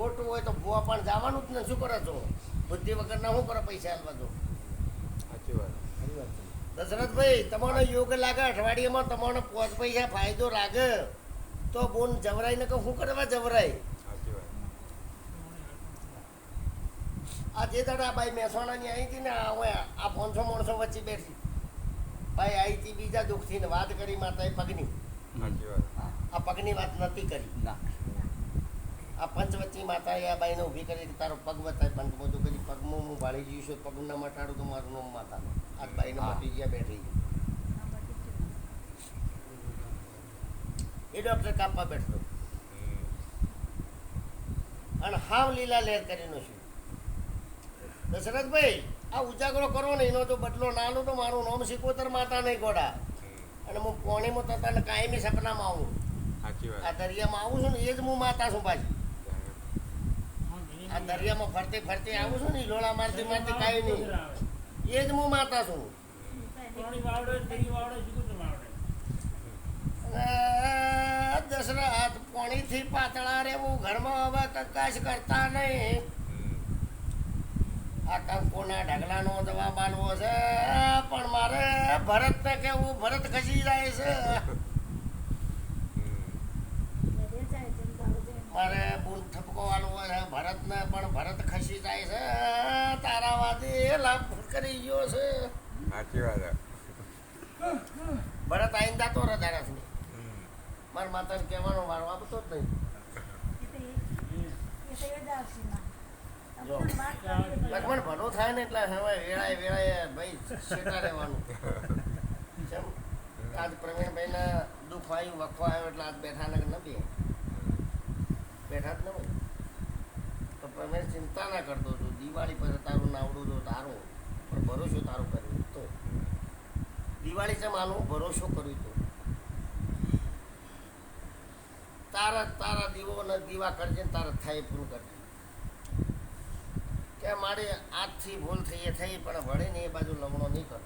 ખોટું હોય તો ભૂવા પણ જવાનું જ ને, શું કરો છો? બુદ્ધિ વગરના શું કરો પૈસા આલવા દો? સાચી વાત. દશરથભાઈ, તમને યોગ લાગે અઠવાડિયામાં તમને 5 પૈસા ફાયદો લાગે તો બોન જવરાય ને શું કરવા જવરાય? સાચી વાત. આ જે દાડા આ બાઈ મહેસાણાની આવી હતી ને, આ 500 માણસો વચ્ચે બેઠી ભાઈ આવી હતી બીજા દુઃખથી ને વાત કરી માતાએ પગની. સાચી વાત. આ પગની વાત નથી કરી. ના આ પંચવચ્ચી માતાએ આ બાઈને ઊભી કરી કે તારો પગ બતાય. પંચ બધું કરી પગમાં હું ભાળી જઈશ, પગ ના મટાડું તો મારું નામ માતા. આ બાઈને મટી ગયા બેઠી. એ ડૉક્ટર કાપવા બેઠો અને હાવ લીલા લેર કરીને શું. દશરથભાઈ, આ ઉજાગરો કરો ને એનો જો બદલો ના લો તો મારું નામ સિકોતર માતા નહીં ગોડા. અને હું પોણીમાં થતા ને કાયમી સપનામાં આવું. સાચી વાત. આ દરિયામાં આવું છું ને એ જ હું માતા છું પાછી. આ દરિયામાં ફરતે ફરતે આવું છું ને લોળા મારતી મારતી કાંઈ નહીં, એ જ હું માતા છું. દશરથ, પોણીથી પાતળા રહેવું, ઘરમાં હવે કકાશ કરતા નહીં. આ કંકુના ઢગલાનો જવાબ આલવો છે, પણ મારે ભરતને કેવું, ભરત ખસી જાય છે. મારે બૂન ઠપકો આલવો છે ભરતને, પણ ભરત ખસી જાય છે. તારા વાદે લાભ કરી ગયો છે. સાચી વાત. ભરત આઈને જાતો રહે દાડાથી. મારા માતાને કહેવાનો વારો આપતો જ નહીં. જો લક્ષ્મણ ભલો થાય ને એટલે હવે વેળાએ વેળાએ ભાઈ શેટા રહેવાનું. કેમ આજ પ્રવીણભાઈને દુઃખ આવ્યું, વખવા આવ્યો એટલે આજ બેઠા ને ન બેઠા જ ન હોય તો પ્રવીણ ચિંતા ના કરતો છું. દિવાળી પર તારું નાવડું તો તારું, પણ ભરોસો તારો કર્યું તો દિવાળી છે માનું ભરોસો કર્યું તો તારા દીવો ને દીવા કરજે ને તારા થાય પૂરું કરજે. કે મારે આજથી ભૂલ થઈ એ થઈ, પણ વળે ને એ બાજુ લમણો નહીં કરો.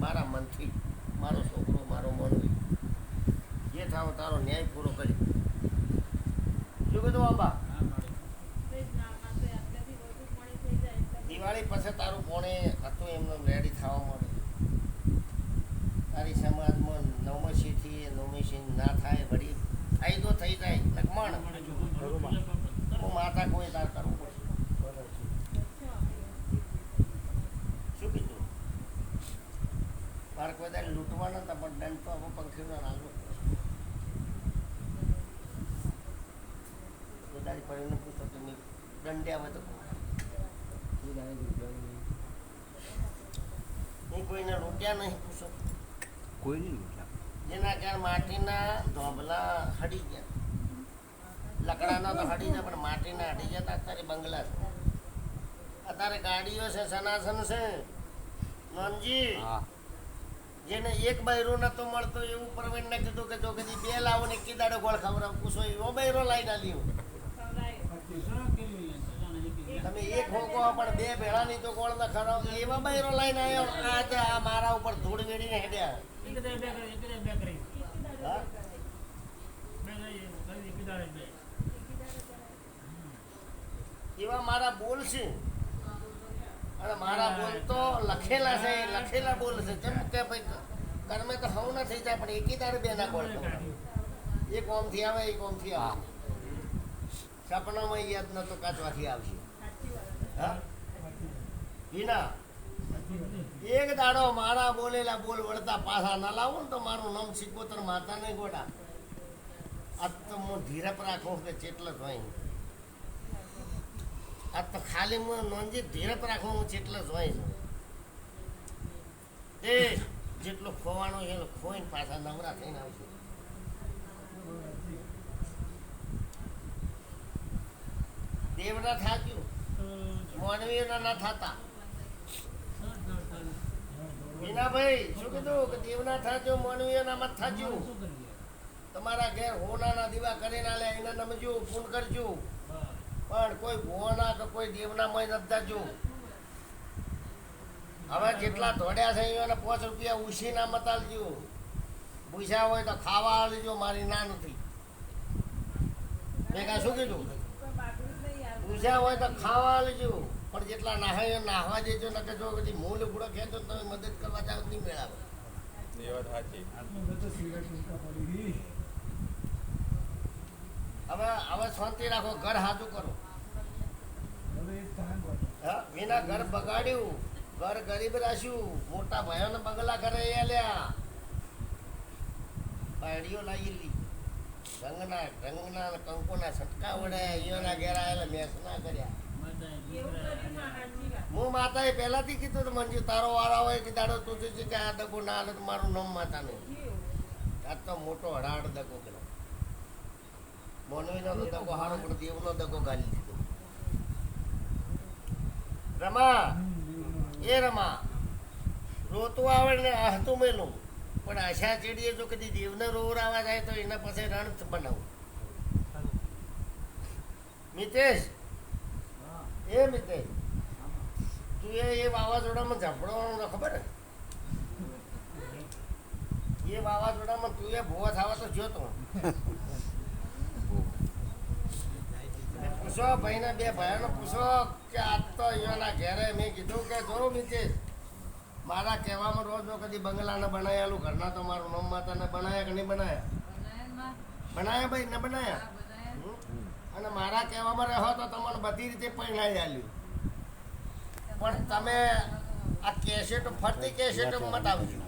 મારા મનથી મારો છોકરો મારો મનવી જે થાવ તારો ન્યાય પૂરો કરી. શું કીધું આંબા? દિવાળી પછી તારું કોણે હતું એમનું રેડી થવા મળે. તારી સમાજમાં નવમશીથી નવમશી ના થાય, વળી ફાયદો થઈ જાય. લક્ષ્મણ, હું માતા કોઈ તાર કરવું પડશે. શું કીધું? મારે કોઈ તારે લૂંટવાના હતા, પણ દંડ તો આપણે પંખીનો નાખવો પડશે. તારી પડીને પૂછો કે દંડે આવે તો નહીં, કોઈને લૂંટ્યા નહીં પૂછો. કોઈ નહીં લૂંટા. જેના કારણે માટીના ધોબલા હડી ગયા, લકડાના તો હડી જાય પણ માટીના હડી ગયા. અત્યારે બંગલા છે, અત્યારે ગાડીઓ છે, સનાસન છે. નોનજી, જેને એક બૈરો નતો મળતો એવું પ્રવીણને કીધું કે જો કદી 2 લાવો ને એકી દાડો ગોળ ખવડાવ, પૂછો એવો બૈરો લાઈ ના લ્યો. તમે એક હોકો પણ 2 ભેળાની તો ગોળ ના ખવડાવ, એવા બૈરો લઈને આવ્યો. આજે આ મારા ઉપર ધૂળ વેડીને હેડ્યા. હા? એવા મારા બોલ છે, અને મારા બોલ તો લખેલા છે, લખેલા બોલ છે. જેમ કે ભાઈ કર્મે તો હવ ના થઈ જાય, પણ એકી દાડે 2 ના ગોળ ખવડાવ. એક ઓમથી આવે, એક ઓમથી આવે. સપનામાં યાદ નતો કાચવાથી આવશે. હા વિના એક દાડો મારા બોલેલા બોલ વળતા પાછા ના લાવો ને તો મારું નામ સિકોતર માતા નહીં ગોડા. આજ તો હું ધીરપ રાખું કે ચેટલો જ હોય. આજ તો ખાલી હું નોંધી ધીરપ રાખું હું ચેટલો જ હોય છું. એ જેટલું ખોવાનું છે એટલું ખોઈને પાછા નવરા થઈને આવશે. દેવના થાક્યું, માનવીના ના થતા. વિનાભાઈ શું કીધું કે દેવના થાજો, માનવીના મત થાજો. તમારા ઘેર હોનાના દીવા કરીને આલે એને નમજો, પૂન કરજો. પણ કોઈ ભુવાના કે કોઈ દેવના મય નથી જાજો. હવે જેટલા ધોડ્યા છે એને 5 રૂપિયા ઉછીના મત આલજો. પૂછ્યા હોય તો ખાવા આલજો, મારી ના નથી. મેં કાંઈ શું કીધું? પૂછ્યા હોય તો ખાવા લેજો પણ જેટલા નાહાય નાહવા દેજો ન કે જો બધી મૂળ ગુડો ખેંચો તો તમે મદદ કરવા જાવ તો નહીં મેળાવે. એ વાત સાચી. હવે શાંતિ રાખો, ઘર હાજુ કરો. હા, વિના ઘર બગાડ્યું, ઘર ગરીબ રાખ્યું, મોટા ભાઈઓને બંગલા ઘરે આલ્યા, પાડીઓ લાગેલી, રંગના કંકુના છટકા વડાયા, ઈયોના ઘેર આવેલા મેસ ના કર્યા. હું માતાએ પહેલાથી કીધું તો મંજુ તારો વારો હોય કે દાડો તું છે કે આ દગો ના હાલે તો મારું નામ માતા નહીં. આ તો મોટો હડાડ દગો પેલો મોનવીનો તો દગો હારો પણ દેવનો દગો ગાલી દીધો. રમા એ રમા રોતું આવડે ને હતું મેલું પણ આશા ચેડીએ જો કદી દેવને રોર આવવા જાય તો એના પાસે રણ બનાવું. મિતેશ એ મિતેશ તું એ વાવાઝોડામાં ઝાપડવાનું તો ખબર ને એ વાવાઝોડામાં તું એ ભૂવા થવા તો જોતો પૂછો ભાઈને બે ભાઈઓને પૂછો કે આજ તો અહીંયાના ઘેરે મેં કીધું કે જો મિતેશ મારા કહેવામાં રોજ કદી બંગલાને બનાવેલું ઘરના તો મારું નામ માતાને બનાયા કે નહીં બનાયા? બનાયા ભાઈ ને બનાયા. અને મારા કહેવામાં રહો તો તમને બધી રીતે પરિણાઈ આલ્યું પણ તમે આ કેસેટ ફરતી કેસેટ મત આવજો.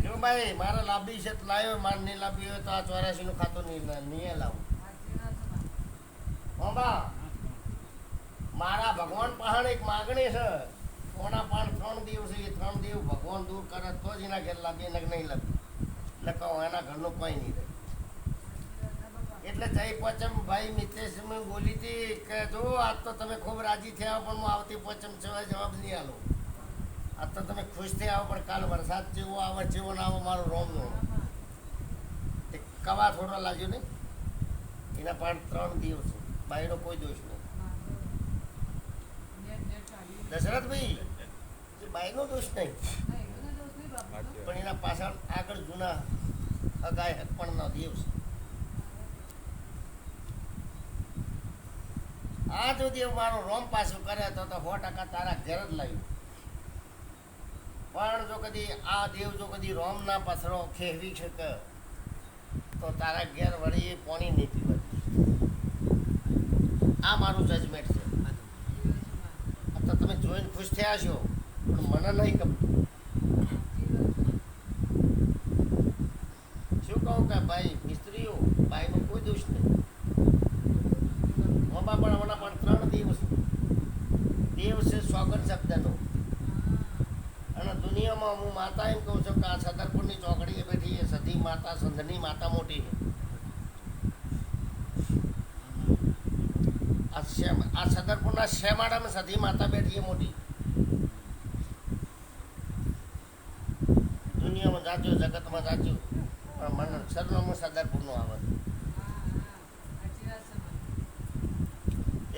જો ભાઈ મારે લાંબી છે તો લાવ્યો, મારે નહીં લાંબી હોય તો આ 84 નું ખાતું નહીં લાવું. બાબા મારા ભગવાન પાસે એક માગણી છે, કોના પણ 3 દિવસ એ 3 દિવસ ભગવાન દૂર કરે તો જ એના ઘેર લાંબી ને નહીં લાંબી એટલે કહો એના ઘરનું કોઈ નહીં રહે. એટલે જય પોચમ ભાઈ મિતેશ મેં બોલી હતી કે જો આજ તો તમે ખૂબ રાજી થયા પણ હું આવતી પોચમ સિવાય જવાબ નહીં આલું. આજ તો તમે ખુશ થયા પણ કાલ વરસાદ જેવો આવે જેવો ના આવે મારું રોમનો કવા થોડો લાગ્યો નહીં. એના પણ 3 દિવસ ભાઈનો કોઈ દોષ નહીં. દશરથભાઈ એ ભાઈનો દોષ નહીં પણ એના પાછળ આગળ જૂના અગાય હકપણનો દિવસ. આ જો દેવ મારું રોમ પાછું કરે તો 100% તારા ઘેર જ લાવ્યું. પણ જો કદી આ દેવ જો કદી રોમ ના પથરો ખેવી શકે તો તારા ઘેર વળી પાણી નહીં પીવા. આ મારું જજમેન્ટ છે. તો તમે જોઈને ખુશ થયા છો પણ મને નહીં ખબર. શું કહું કે ભાઈ મિસ્ત્રીઓ ભાઈનો કોઈ દોષ નહીં. મોબા પણ હમણાં પણ 3 દિવસ દેવ છે સોગન શબ્દનો. અને દુનિયામાં હું માતા એમ કહું છું કે આ છતરપુરની ચોકડીએ બેઠી એ સતી માતા સંધની માતા મોટી છે. આ છતરપુરના શેમાડામાં સતી માતા બેઠી એ મોટી. દુનિયામાં જાચ્યું જગતમાં જાચ્યું પણ મને સરનામું છતરપુરનું આવે.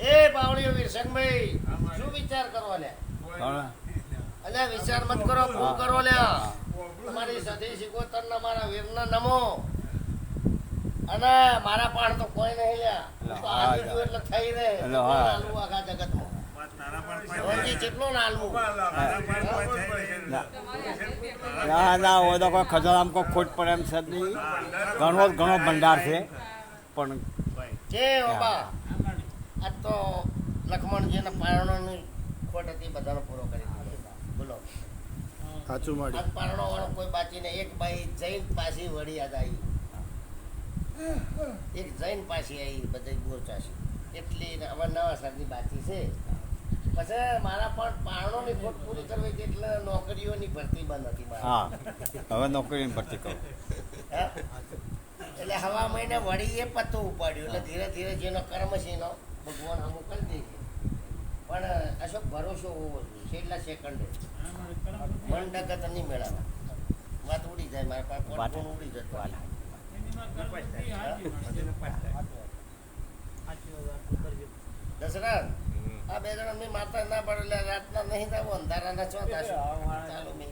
એ બાવળીઓ વીરસંગભાઈ શું વિચાર કરો લ્યા? અલ્યા વિચાર મત કરો, ભૂલ કરો લ્યા. તમારી સતી સિકોતરના મારા વીરના નમો. અને મારા પાણ તો કોઈ નહીં લ્યા. તો આલ્યું એટલે થઈ રહે આલવું આખા જગતમાં. રોજી જેટલું ને આલવું. ના હોય તો કોઈ ખજાનામાં કોઈ ખોટ પડે એમ છે નહીં. ઘણો ભંડાર છે પણ જે બાબા આ તો લક્ષ્મણજીના પારણોની ખોટ હતી બધાનો પૂરો કરી દીધો. બોલો સાચું માડી. આ પારણો વાળો કોઈ બાકી ને એક બાઈ જૈન પાછી વળી યાદ આવી. એક જૈન પાછી આવી બધા ગોચાશી એટલી હવે નવા સરની બાકી છે. પછી મારા પણ પારણોની ખોટ પૂરી કરવી હતી એટલે નોકરીઓની ભરતી બંધ હતી મારી. હા હવે નોકરીની ભરતી કરો. હા? એટલે હવા મહિને વળી એ પત્તું ઉપાડ્યું એટલે ધીરે ધીરે જેનો કર્મ છે એનો ભગવાન અમુક કરી દે છે. પણ અશોક ભરોસો હોવો જોઈએ. છેલ્લા સેકન્ડે મન ડગત નહીં મેળવવા. વાત ઉડી જાય મારા પાસે ફોન ઉડી જતો. દશરથ આ 2 જણા મેં માતા ના પડે રાતના નહીં થાવ અંધારાના ચો થશે. ચાલો મેં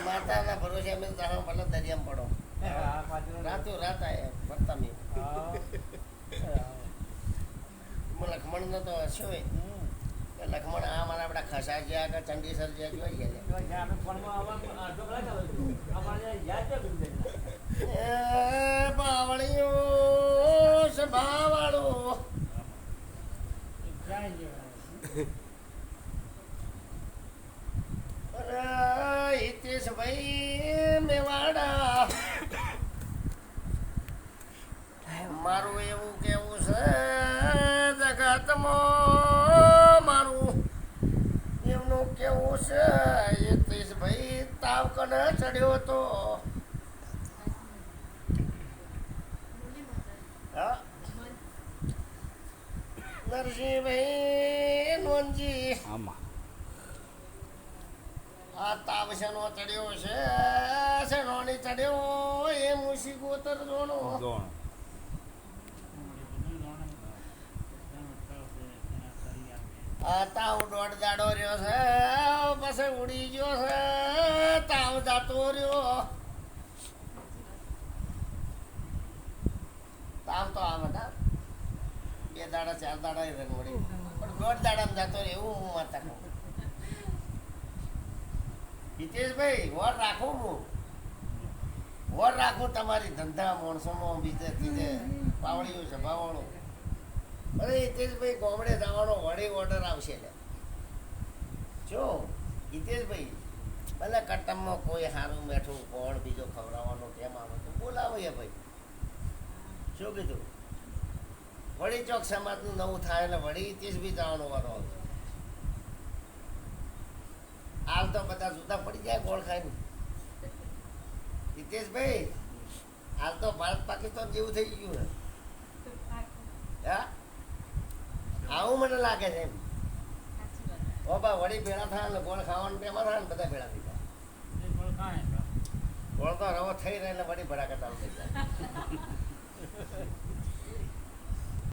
માતાના ભરોસે અમે ભલે દરિયામાં પડો રાતો રાત આયા ફરતા મેં લક્ષ્મણને તો હસ્યો એ. કે લક્ષ્મણ આ મારા આપણા ખસા ગયા કે ચંડીસર ગયા જોઈ ગયા એ બાવળીઓ સભાવાળો અરે હિતેશભાઈ મેવાડા મારું એવું કેવું છે જગતમાં મારું એમનું કેવું છે હિતેશભાઈ તાવ કને ચડ્યો હતો હા નરસિંહભાઈ નોનજી આમાં આ તાવ શેનો ચડ્યો છે શેનોની ચડ્યો એ મુસી ગોતર જોણો દોણ આ તાવ દોઢ દાડો રહ્યો છે પછી ઉડી ગયો છે તાવ જાતો રહ્યો તાવ તો આ બધા 2 દાડા 4 દાડા રંગ વળી પણ દોઢ દાડામાં જાતો રહ્યો એવું હું માતા કહું હિતેશભાઈ વોર રાખું તમારી ધંધા માણસોમાં બીજે ત્રીજે પાવડીઓ છે ભાવાળો અરે હિતેશભાઈ ગામડે જવાનો વળી ઓર્ડર આવશે લે જો હિતેશભાઈ ભલે કટમમાં કોઈ સારું બેઠું કોણ બીજો ખવડાવવાનો કેમ આવે તો બોલાવો એ ભાઈ શું કીધું વળી ચોક સમાજનું નવું થાય એટલે વળી હિતેશભાઈ જવાનો વારો આવશે હાલ તો બધા જુદા પડી જાય ગોળ ખાઈને હિતેશભાઈ હાલ તો ભારત પાકિસ્તાન જેવું થઈ ગયું ને હા આવું મને લાગે છે એમ ઓ બા વળી ભેળા થાય ને ગોળ ખાવાનું તેમાં થાય ને બધા ભેળા થઈ જાય ગોળ તો રવો થઈ રહે એટલે વળી ભડાકા ચાલુ થઈ જાય